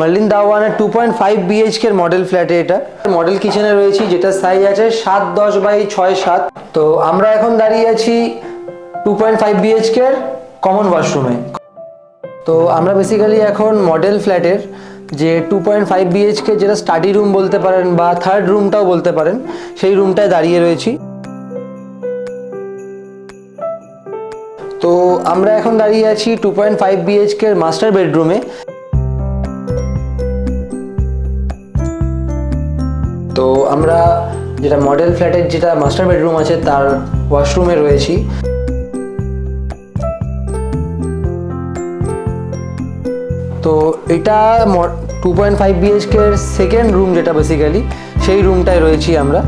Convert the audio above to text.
Marlin দাওয়ানের 2.5 BHK এর model ফ্ল্যাটে এটা মডেল কিচেনে রয়েছি, যেটা সাইজ আছে 7-10 বাই 6-7। তো আমরা এখন দাঁড়িয়ে আছি 2.5 BHK এর কমন ওয়াশরুমে। তো আমরা বেসিক্যালি এখন মডেল ফ্ল্যাটের যে 2.5 BHK যেটা স্টাডি রুম বলতে পারেন বা থার্ড রুমটাও বলতে পারেন, সেই রুমটায় দাঁড়িয়ে রয়েছি। তো আমরা এখন দাঁড়িয়ে আছি 2.5 BHK এর মাস্টার বেডরুমে। তো আমরা যেটা মডেল ফ্ল্যাটের যেটা মাস্টার বেডরুম আছে তার ওয়াশরুমে রয়েছি। তো এটা 2.5 BHK এর সেকেন্ড রুম, যেটা বেসিক্যালি সেই রুমটায় রয়েছি আমরা।